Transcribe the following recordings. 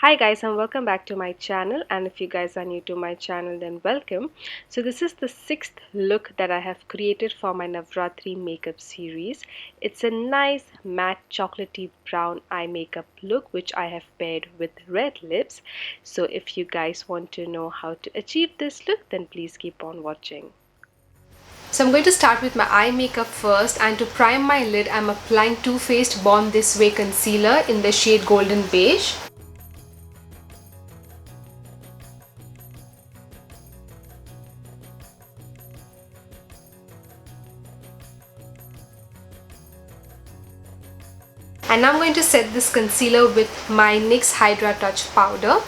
Hi guys, and welcome back to my channel, and if you guys are new to my channel then welcome. So this is the sixth look that I have created for my Navratri makeup series. It's a nice matte chocolatey brown eye makeup look which I have paired with red lips. So if you guys want to know how to achieve this look, then please keep on watching. So I'm going to start with my eye makeup first, and to prime my lid I'm applying Too Faced Born This Way concealer in the shade Golden Beige. And now I'm going to set this concealer with my NYX Hydra Touch powder.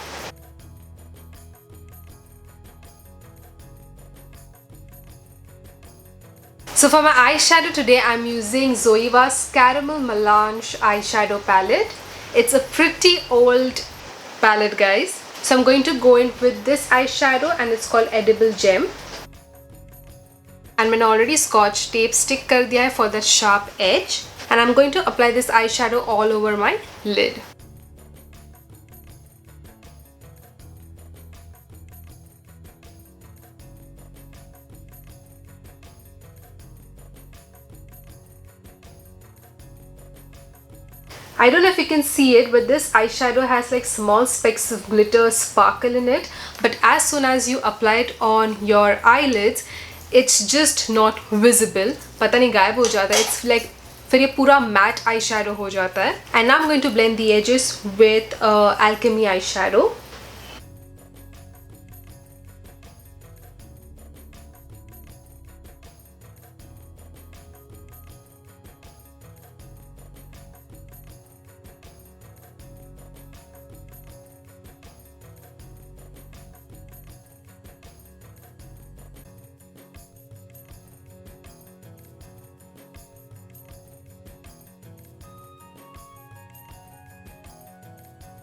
So for my eyeshadow today, I'm using ZOEVA's Caramel Melange eyeshadow palette. It's a pretty old palette, guys. So I'm going to go in with this eyeshadow, and it's called Edible Gem. And मैंने already scotch tape stick कर दिया है for the sharp edge. And I'm going to apply this eyeshadow all over my lid. I don't know if you can see it, but this eyeshadow has like small specks of glitter sparkle in it. But as soon as you apply it on your eyelids, it's just not visible. पता नहीं गायब हो जाता है. It's like फिर ये पूरा matte eyeshadow हो जाता है. And now I'm going to blend the edges with Alchemy eyeshadow.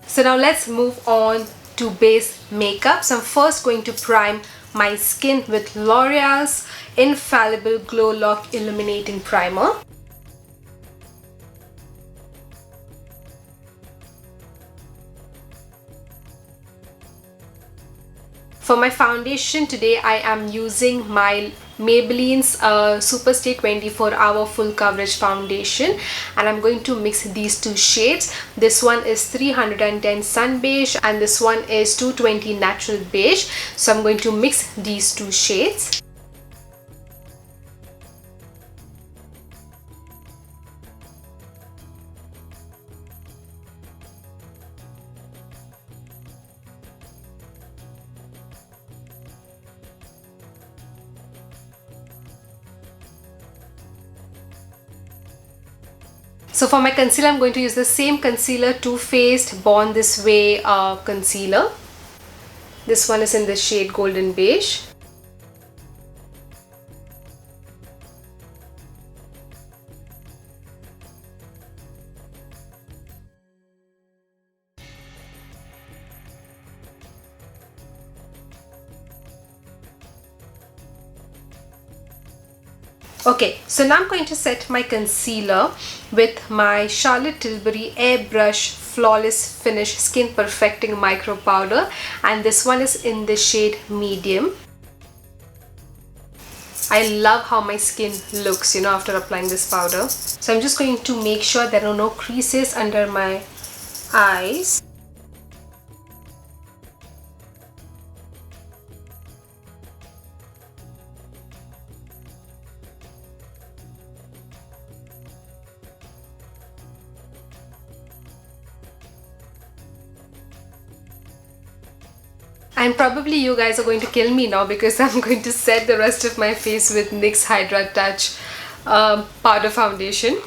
So now let's move on to base makeup. So I'm first going to prime my skin with L'Oreal's Infallible Glow Lock Illuminating Primer. For my foundation today, I am using my Maybelline's Superstay 24-hour full coverage foundation, and I'm going to mix these two shades. This one is 310 Sun Beige and this one is 220 Natural Beige. So I'm going to mix these two shades. So for my concealer, I'm going to use the same concealer, Too Faced Born This Way concealer. This one is in the shade Golden Beige. Okay, so now I'm going to set my concealer with my Charlotte Tilbury Airbrush Flawless Finish Skin Perfecting Micro Powder, and this one is in the shade Medium. I love how my skin looks, after applying this powder. So I'm just going to make sure there are no creases under my eyes. And probably you guys are going to kill me now because I'm going to set the rest of my face with NYX Hydra Touch powder foundation.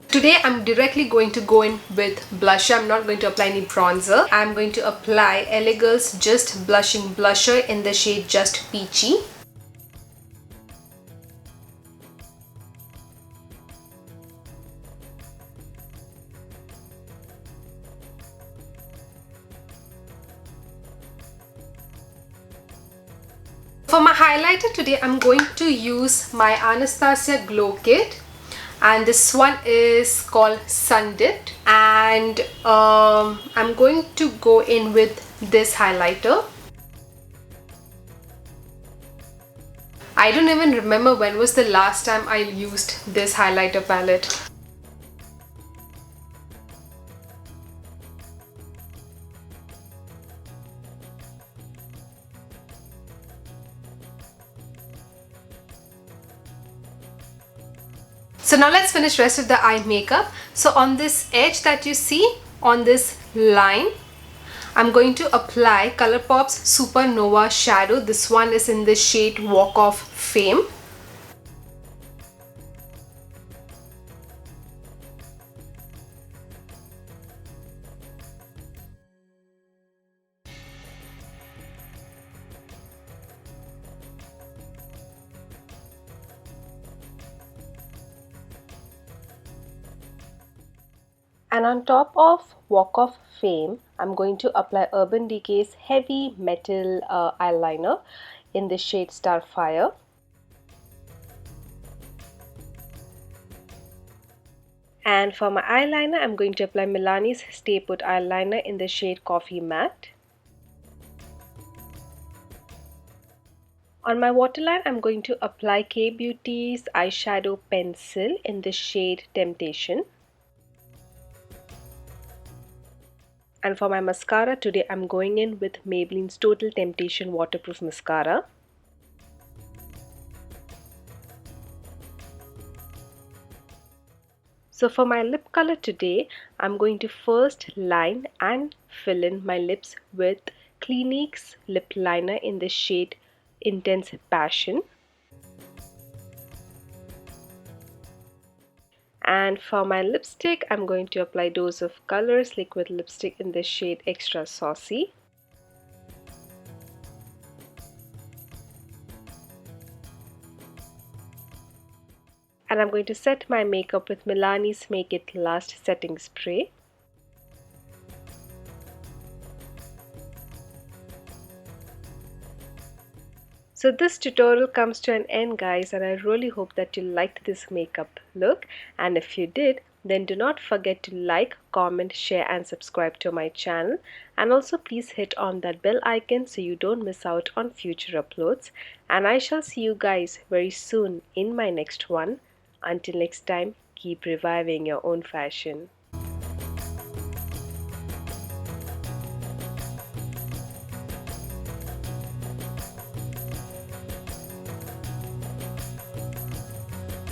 Today I'm directly going to go in with blusher. I'm not going to apply any bronzer. I'm going to apply Elegance Just Blushing Blusher in the shade Just Peachy. For my highlighter today, I'm going to use my Anastasia Glow Kit, and this one is called Sundipped, and I'm going to go in with this highlighter. I don't even remember when was the last time I used this highlighter palette. So now let's finish rest of the eye makeup. So on this edge that you see, on this line, I'm going to apply ColourPop's Supernova shadow. This one is in the shade Walk of Fame. And on top of Walk of Fame, I'm going to apply Urban Decay's Heavy Metal eyeliner in the shade Starfire. And for my eyeliner, I'm going to apply Milani's Stay Put eyeliner in the shade Coffee Matte. On my waterline, I'm going to apply KAYBEAUTY's eyeshadow pencil in the shade Temptation. And for my mascara today, I'm going in with Maybelline's Total Temptation Waterproof Mascara. So for my lip color today, I'm going to first line and fill in my lips with Clinique's lip liner in the shade Intense Passion. And for my lipstick, I'm going to apply Dose of Colors liquid lipstick in the shade Extra Saucy. And I'm going to set my makeup with Milani's Make It Last setting spray. So this tutorial comes to an end, guys, and I really hope that you liked this makeup look, and if you did, then do not forget to like, comment, share and subscribe to my channel, and also please hit on that bell icon so you don't miss out on future uploads, and I shall see you guys very soon in my next one. Until next time, keep reviving your own fashion.